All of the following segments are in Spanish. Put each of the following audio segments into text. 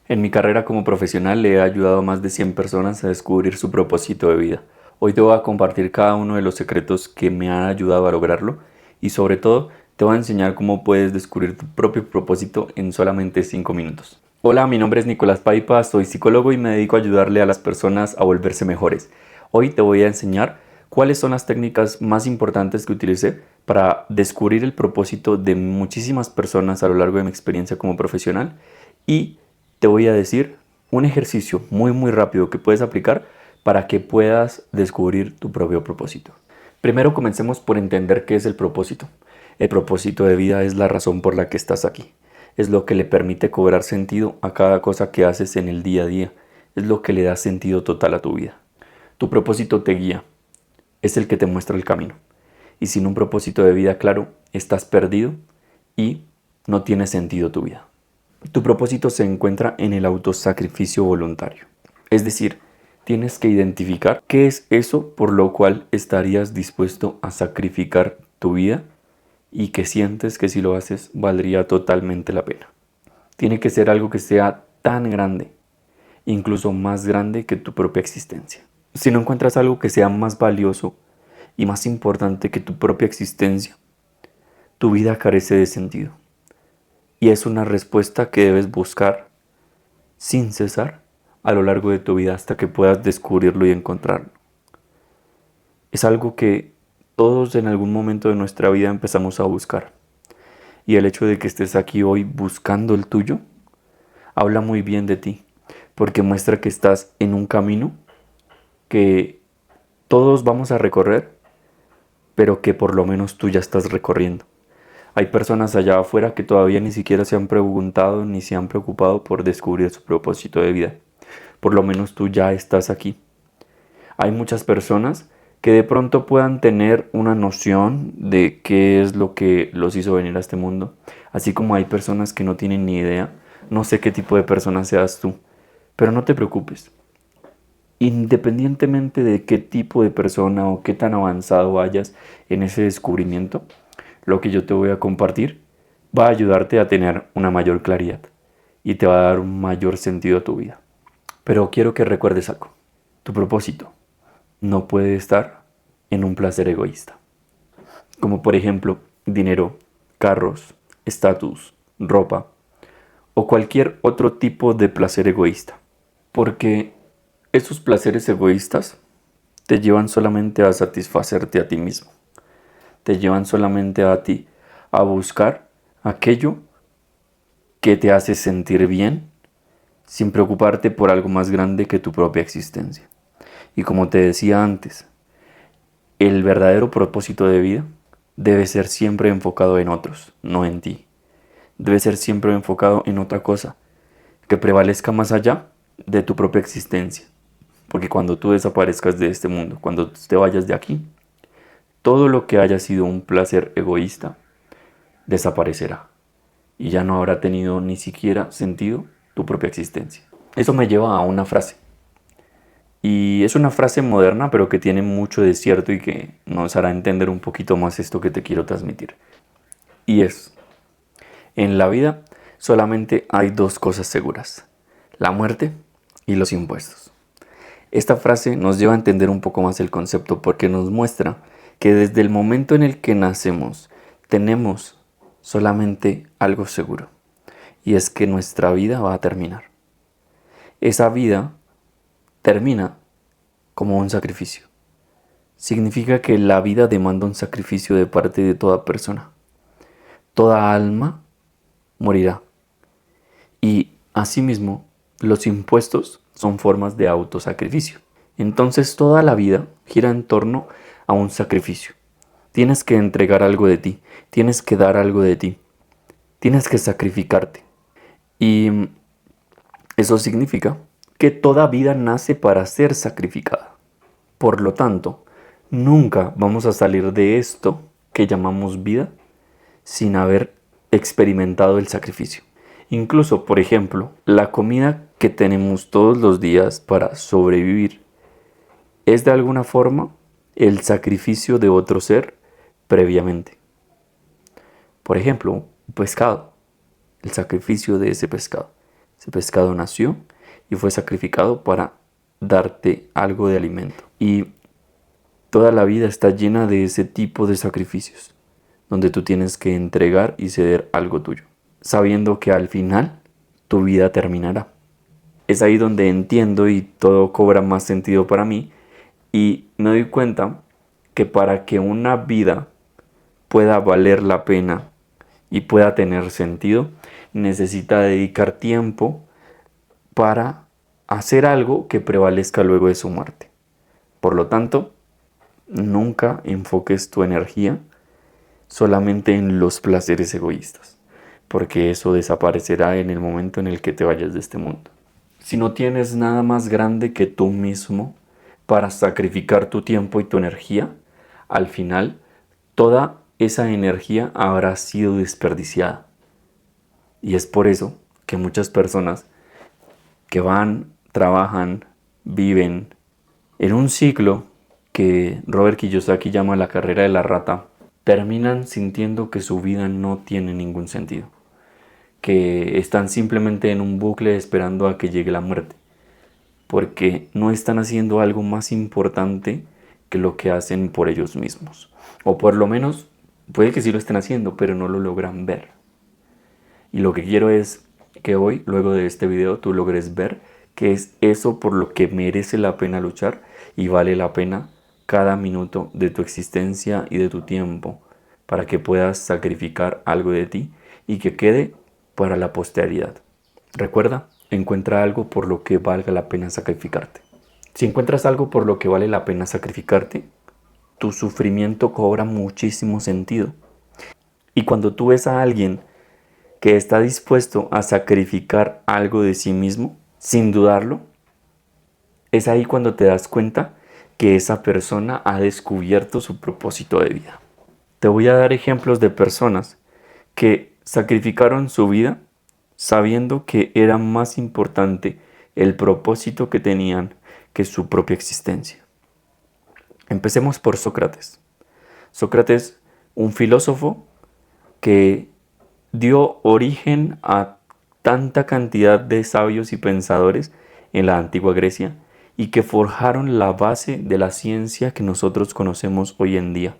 En mi carrera como profesional le he ayudado a más de 100 personas a descubrir su propósito de vida. Hoy te voy a compartir cada uno de los secretos que me han ayudado a lograrlo y sobre todo te voy a enseñar cómo puedes descubrir tu propio propósito en solamente 5 minutos. Hola, mi nombre es Nicolás Paipa, soy psicólogo y me dedico a ayudarle a las personas a volverse mejores. Hoy te voy a enseñar cuáles son las técnicas más importantes que utilicé para descubrir el propósito de muchísimas personas a lo largo de mi experiencia como profesional y te voy a decir un ejercicio muy rápido que puedes aplicar para que puedas descubrir tu propio propósito. Primero comencemos por entender qué es el propósito. El propósito de vida es la razón por la que estás aquí. Es lo que le permite cobrar sentido a cada cosa que haces en el día a día. Es lo que le da sentido total a tu vida. Tu propósito te guía. Es el que te muestra el camino. Y sin un propósito de vida claro, estás perdido y no tiene sentido tu vida. Tu propósito se encuentra en el autosacrificio voluntario. Es decir, tienes que identificar qué es eso por lo cual estarías dispuesto a sacrificar tu vida y que sientes que si lo haces valdría totalmente la pena. Tiene que ser algo que sea tan grande, incluso más grande que tu propia existencia. Si no encuentras algo que sea más valioso y más importante que tu propia existencia, tu vida carece de sentido. Y es una respuesta que debes buscar sin cesar a lo largo de tu vida hasta que puedas descubrirlo y encontrarlo. Es algo que todos en algún momento de nuestra vida empezamos a buscar. Y el hecho de que estés aquí hoy buscando el tuyo habla muy bien de ti, porque muestra que estás en un camino que todos vamos a recorrer, pero que por lo menos tú ya estás recorriendo. Hay personas allá afuera que todavía ni siquiera se han preguntado ni se han preocupado por descubrir su propósito de vida. Por lo menos tú ya estás aquí. Hay muchas personas que de pronto puedan tener una noción de qué es lo que los hizo venir a este mundo, así como hay personas que no tienen ni idea. No sé qué tipo de persona seas tú, pero no te preocupes. Independientemente de qué tipo de persona o qué tan avanzado vayas en ese descubrimiento, lo que yo te voy a compartir va a ayudarte a tener una mayor claridad y te va a dar un mayor sentido a tu vida. Pero quiero que recuerdes algo. Tu propósito no puede estar en un placer egoísta, como por ejemplo dinero, carros, estatus, ropa o cualquier otro tipo de placer egoísta, porque esos placeres egoístas te llevan solamente a satisfacerte a ti mismo, te llevan solamente a ti a buscar aquello que te hace sentir bien sin preocuparte por algo más grande que tu propia existencia. Y como te decía antes, el verdadero propósito de vida debe ser siempre enfocado en otros, no en ti. Debe ser siempre enfocado en otra cosa, que prevalezca más allá de tu propia existencia. Porque cuando tú desaparezcas de este mundo, cuando te vayas de aquí, todo lo que haya sido un placer egoísta desaparecerá. Y ya no habrá tenido ni siquiera sentido tu propia existencia. Eso me lleva a una frase. Y es una frase moderna, pero que tiene mucho de cierto y que nos hará entender un poquito más esto que te quiero transmitir. Y es, en la vida solamente hay dos cosas seguras, la muerte y los impuestos. Esta frase nos lleva a entender un poco más el concepto porque nos muestra que desde el momento en el que nacemos tenemos solamente algo seguro, y es que nuestra vida va a terminar. Esa vida termina como un sacrificio. Significa que la vida demanda un sacrificio de parte de toda persona. Toda alma morirá. Y asimismo, los impuestos son formas de autosacrificio. Entonces toda la vida gira en torno a un sacrificio. Tienes que entregar algo de ti, tienes que dar algo de ti, tienes que sacrificarte. Y eso significa que toda vida nace para ser sacrificada. Por lo tanto, nunca vamos a salir de esto que llamamos vida sin haber experimentado el sacrificio. Incluso, por ejemplo, la comida que tenemos todos los días para sobrevivir es de alguna forma el sacrificio de otro ser previamente. Por ejemplo, un pescado, el sacrificio de ese pescado. Ese pescado nació y fue sacrificado para darte algo de alimento. Y toda la vida está llena de ese tipo de sacrificios, donde tú tienes que entregar y ceder algo tuyo, sabiendo que al final tu vida terminará. Es ahí donde entiendo y todo cobra más sentido para mí y me doy cuenta que para que una vida pueda valer la pena y pueda tener sentido, necesita dedicar tiempo para hacer algo que prevalezca luego de su muerte. Por lo tanto, nunca enfoques tu energía solamente en los placeres egoístas, porque eso desaparecerá en el momento en el que te vayas de este mundo. Si no tienes nada más grande que tú mismo para sacrificar tu tiempo y tu energía, al final toda esa energía habrá sido desperdiciada. Y es por eso que muchas personas que van, trabajan, viven en un ciclo que Robert Kiyosaki llama la carrera de la rata, terminan sintiendo que su vida no tiene ningún sentido, que están simplemente en un bucle esperando a que llegue la muerte, porque no están haciendo algo más importante que lo que hacen por ellos mismos. O por lo menos, puede que sí lo estén haciendo, pero no lo logran ver. Y lo que quiero es que hoy, luego de este video, tú logres ver que es eso por lo que merece la pena luchar y vale la pena cada minuto de tu existencia y de tu tiempo para que puedas sacrificar algo de ti y que quede para la posteridad. Recuerda, encuentra algo por lo que valga la pena sacrificarte. Si encuentras algo por lo que vale la pena sacrificarte, tu sufrimiento cobra muchísimo sentido. Y cuando tú ves a alguien que está dispuesto a sacrificar algo de sí mismo, sin dudarlo, es ahí cuando te das cuenta que esa persona ha descubierto su propósito de vida. Te voy a dar ejemplos de personas que sacrificaron su vida sabiendo que era más importante el propósito que tenían que su propia existencia. Empecemos por Sócrates. Sócrates, un filósofo que dio origen a tanta cantidad de sabios y pensadores en la antigua Grecia y que forjaron la base de la ciencia que nosotros conocemos hoy en día,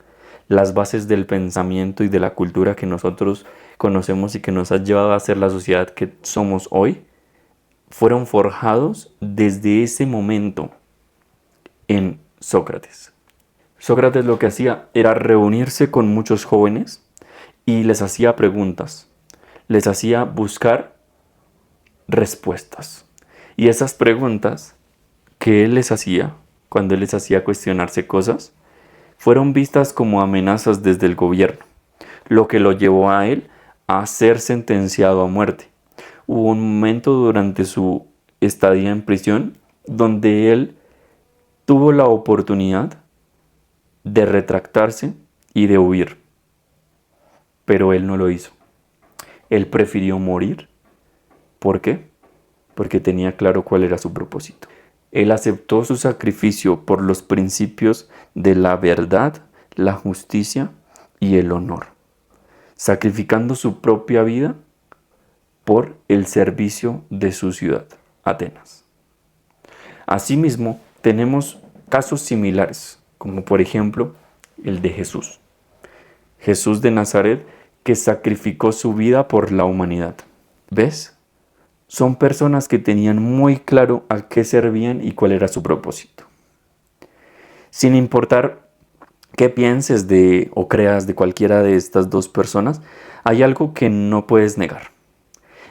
las bases del pensamiento y de la cultura que nosotros conocemos y que nos ha llevado a ser la sociedad que somos hoy, fueron forjados desde ese momento en Sócrates. Sócrates lo que hacía era reunirse con muchos jóvenes y les hacía preguntas, les hacía buscar respuestas. Y esas preguntas que él les hacía, cuando él les hacía cuestionarse cosas, fueron vistas como amenazas desde el gobierno, lo que lo llevó a él a ser sentenciado a muerte. Hubo un momento durante su estadía en prisión donde él tuvo la oportunidad de retractarse y de huir, pero él no lo hizo. Él prefirió morir. ¿Por qué? Porque tenía claro cuál era su propósito. Él aceptó su sacrificio por los principios de la verdad, la justicia y el honor, sacrificando su propia vida por el servicio de su ciudad, Atenas. Asimismo, tenemos casos similares, como por ejemplo el de Jesús. Jesús de Nazaret, que sacrificó su vida por la humanidad. ¿Ves? Son personas que tenían muy claro a qué servían y cuál era su propósito. Sin importar qué pienses de o creas de cualquiera de estas dos personas, hay algo que no puedes negar,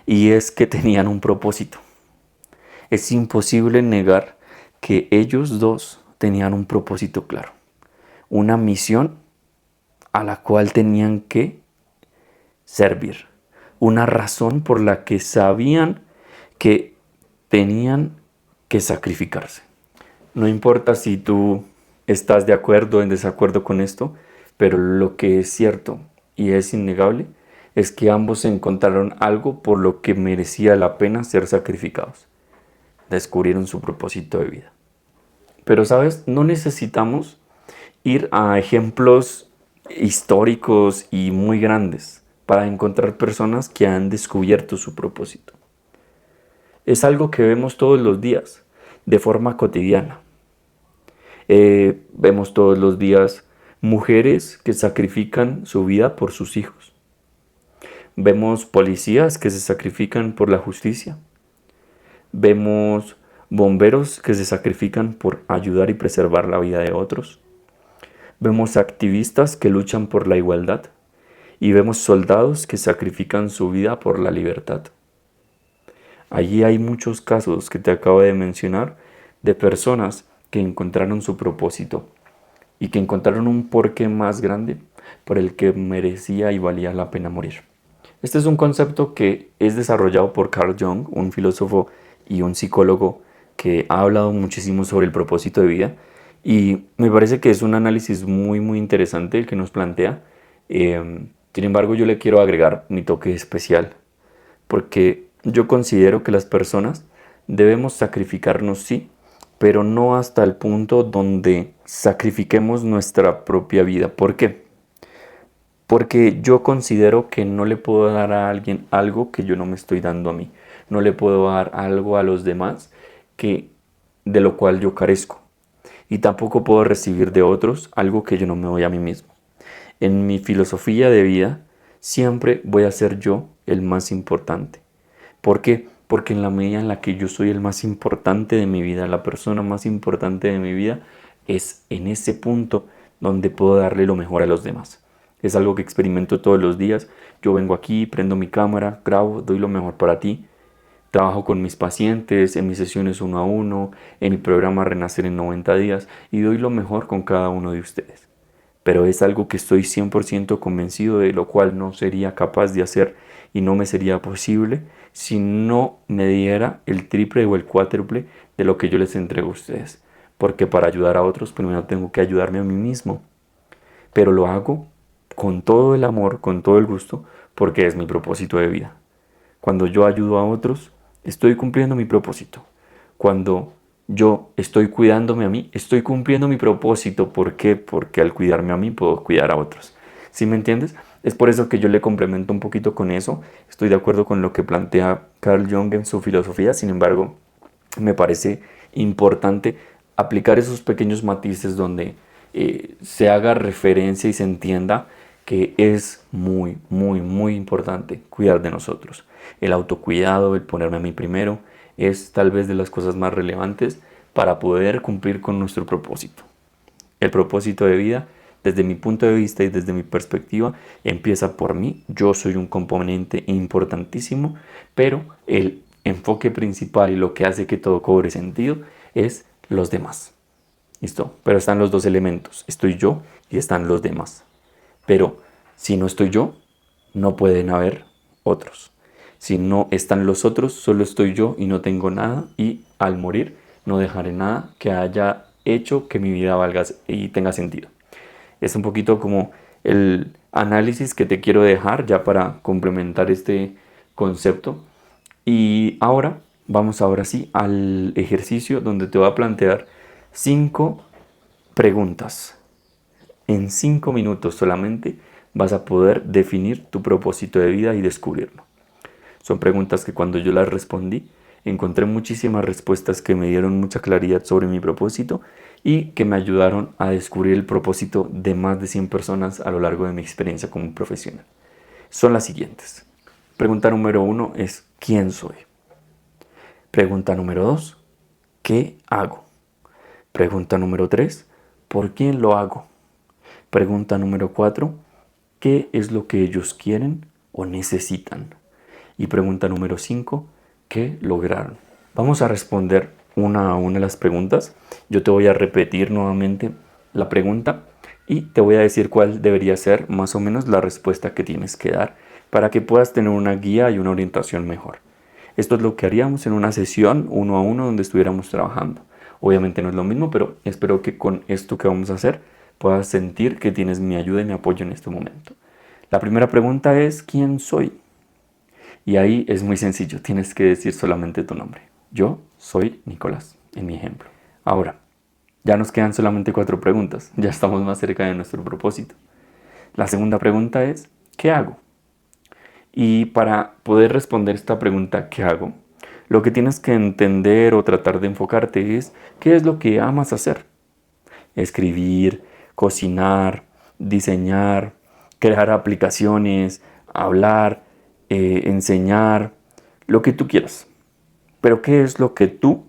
y es que tenían un propósito. Es imposible negar que ellos dos tenían un propósito claro, una misión a la cual tenían que servir, una razón por la que sabían que tenían que sacrificarse. No importa si tú estás de acuerdo o en desacuerdo con esto, pero lo que es cierto y es innegable es que ambos encontraron algo por lo que merecía la pena ser sacrificados. Descubrieron su propósito de vida. Pero, ¿sabes? No necesitamos ir a ejemplos históricos y muy grandes para encontrar personas que han descubierto su propósito. Es algo que vemos todos los días, de forma cotidiana. Vemos todos los días mujeres que sacrifican su vida por sus hijos. Vemos policías que se sacrifican por la justicia. Vemos bomberos que se sacrifican por ayudar y preservar la vida de otros. Vemos activistas que luchan por la igualdad. Y vemos soldados que sacrifican su vida por la libertad. Allí hay muchos casos que te acabo de mencionar de personas que encontraron su propósito y que encontraron un porqué más grande por el que merecía y valía la pena morir. Este es un concepto que es desarrollado por Carl Jung, un filósofo y un psicólogo que ha hablado muchísimo sobre el propósito de vida, y me parece que es un análisis muy interesante el que nos plantea. Sin embargo, yo le quiero agregar mi toque especial, porque yo considero que las personas debemos sacrificarnos, sí, pero no hasta el punto donde sacrifiquemos nuestra propia vida. ¿Por qué? Porque yo considero que no le puedo dar a alguien algo que yo no me estoy dando a mí. No le puedo dar algo a los demás que, de lo cual yo carezco. Y tampoco puedo recibir de otros algo que yo no me doy a mí mismo. En mi filosofía de vida siempre voy a ser yo el más importante. ¿Por qué? Porque en la medida en la que yo soy el más importante de mi vida, la persona más importante de mi vida, es en ese punto donde puedo darle lo mejor a los demás. Es algo que experimento todos los días. Yo vengo aquí, prendo mi cámara, grabo, doy lo mejor para ti. Trabajo con mis pacientes, en mis sesiones 1 a 1, en mi programa Renacer en 90 días, y doy lo mejor con cada uno de ustedes. Pero es algo que estoy 100% convencido de lo cual no sería capaz de hacer y no me sería posible si no me diera el triple o el cuádruple de lo que yo les entrego a ustedes. Porque para ayudar a otros primero tengo que ayudarme a mí mismo. Pero lo hago con todo el amor, con todo el gusto, porque es mi propósito de vida. Cuando yo ayudo a otros, estoy cumpliendo mi propósito. Cuando yo estoy cuidándome a mí, estoy cumpliendo mi propósito. ¿Por qué? Porque al cuidarme a mí puedo cuidar a otros. ¿Sí me entiendes? Es por eso que yo le complemento un poquito con eso. Estoy de acuerdo con lo que plantea Carl Jung en su filosofía. Sin embargo, me parece importante aplicar esos pequeños matices donde se haga referencia y se entienda que es muy importante cuidar de nosotros. El autocuidado, el ponerme a mí primero, es tal vez de las cosas más relevantes para poder cumplir con nuestro propósito. El propósito de vida, desde mi punto de vista y desde mi perspectiva, empieza por mí. Yo soy un componente importantísimo, pero el enfoque principal y lo que hace que todo cobre sentido es los demás. ¿Listo? Pero están los dos elementos. Estoy yo y están los demás. Pero si no estoy yo, no pueden haber otros. Si no están los otros, solo estoy yo y no tengo nada, y al morir no dejaré nada que haya hecho que mi vida valga y tenga sentido. Es un poquito como el análisis que te quiero dejar ya para complementar este concepto. Y ahora sí al ejercicio donde te voy a plantear 5 preguntas. En 5 minutos solamente vas a poder definir tu propósito de vida y descubrirlo. Son preguntas que cuando yo las respondí, encontré muchísimas respuestas que me dieron mucha claridad sobre mi propósito y que me ayudaron a descubrir el propósito de más de 100 personas a lo largo de mi experiencia como profesional. Son las siguientes. Pregunta número 1 es ¿quién soy? Pregunta número 2, ¿qué hago? Pregunta número 3, ¿por quién lo hago? Pregunta número 4, ¿qué es lo que ellos quieren o necesitan? Y pregunta número 5, ¿qué lograron? Vamos a responder una a una las preguntas. Yo te voy a repetir nuevamente la pregunta y te voy a decir cuál debería ser más o menos la respuesta que tienes que dar para que puedas tener una guía y una orientación mejor. Esto es lo que haríamos en una sesión 1 a 1 donde estuviéramos trabajando. Obviamente no es lo mismo, pero espero que con esto que vamos a hacer puedas sentir que tienes mi ayuda y mi apoyo en este momento. La primera pregunta es ¿quién soy? Y ahí es muy sencillo, tienes que decir solamente tu nombre. Yo soy Nicolás, en mi ejemplo. Ahora, ya nos quedan solamente 4 preguntas, ya estamos más cerca de nuestro propósito. La segunda pregunta es ¿qué hago? Y para poder responder esta pregunta ¿qué hago? Lo que tienes que entender o tratar de enfocarte es qué es lo que amas hacer. Escribir, cocinar, diseñar, crear aplicaciones, hablar, enseñar, lo que tú quieras. Pero ¿qué es lo que tú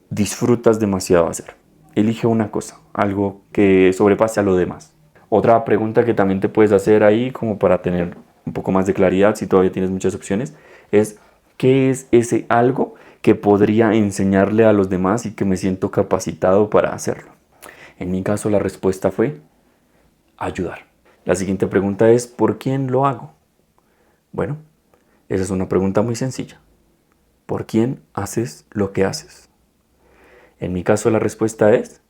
disfrutas demasiado hacer? Elige una cosa, algo que sobrepase a lo demás. Otra pregunta que también te puedes hacer ahí, como para tener un poco más de claridad, si todavía tienes muchas opciones, es ¿qué es ese algo que podría enseñarle a los demás y que me siento capacitado para hacerlo? En mi caso la respuesta fue ayudar. La siguiente pregunta es ¿por quién lo hago? Bueno, esa es una pregunta muy sencilla. ¿Por quién haces lo que haces? En mi caso la respuesta es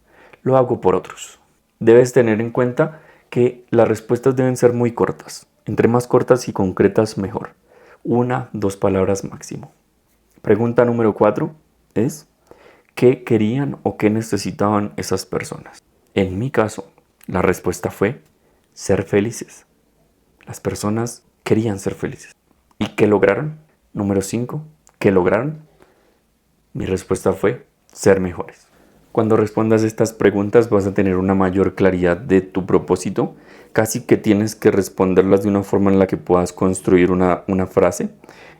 lo hago por otros. Debes tener en cuenta que las respuestas deben ser muy cortas. Entre más cortas y concretas mejor. 1, 2 palabras máximo. Pregunta número 4 es ¿qué querían o qué necesitaban esas personas? En mi caso, la respuesta fue ser felices. Las personas querían ser felices. ¿Y qué lograron? Número 5, ¿qué lograron? Mi respuesta fue ser mejores. Cuando respondas estas preguntas vas a tener una mayor claridad de tu propósito. Casi que tienes que responderlas de una forma en la que puedas construir una frase.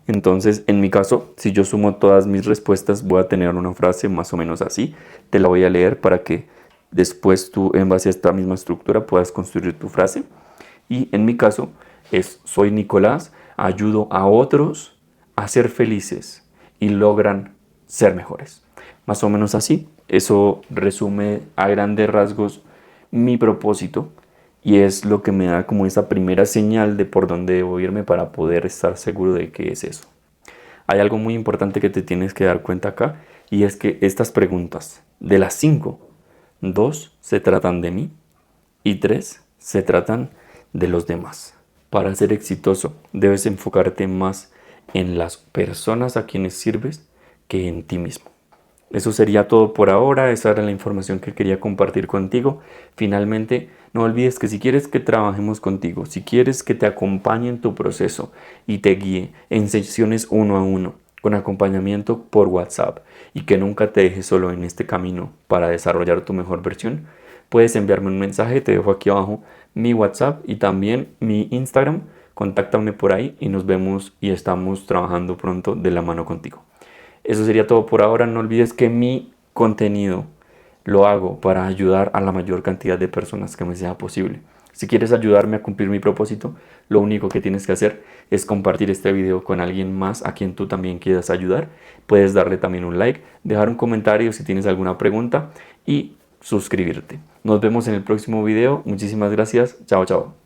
Entonces, en mi caso, si yo sumo todas mis respuestas, voy a tener una frase más o menos así. Te la voy a leer para que después tú, en base a esta misma estructura, puedas construir tu frase. Y en mi caso es, soy Nicolás, ayudo a otros a ser felices y logran ser mejores. Más o menos así. Eso resume a grandes rasgos mi propósito y es lo que me da como esa primera señal de por dónde debo irme para poder estar seguro de qué es eso. Hay algo muy importante que te tienes que dar cuenta acá y es que estas preguntas, de las 5, 2 se tratan de mí y 3 se tratan de los demás. Para ser exitoso debes enfocarte más en las personas a quienes sirves que en ti mismo. Eso sería todo por ahora, esa era la información que quería compartir contigo. Finalmente, no olvides que si quieres que trabajemos contigo, si quieres que te acompañe en tu proceso y te guíe en sesiones 1 a 1, con acompañamiento por WhatsApp y que nunca te dejes solo en este camino para desarrollar tu mejor versión, puedes enviarme un mensaje, te dejo aquí abajo mi WhatsApp y también mi Instagram. Contáctame por ahí y nos vemos y estamos trabajando pronto de la mano contigo. Eso sería todo por ahora. No olvides que mi contenido lo hago para ayudar a la mayor cantidad de personas que me sea posible. Si quieres ayudarme a cumplir mi propósito, lo único que tienes que hacer es compartir este video con alguien más a quien tú también quieras ayudar. Puedes darle también un like, dejar un comentario si tienes alguna pregunta y suscribirte. Nos vemos en el próximo video. Muchísimas gracias. Chao, chao.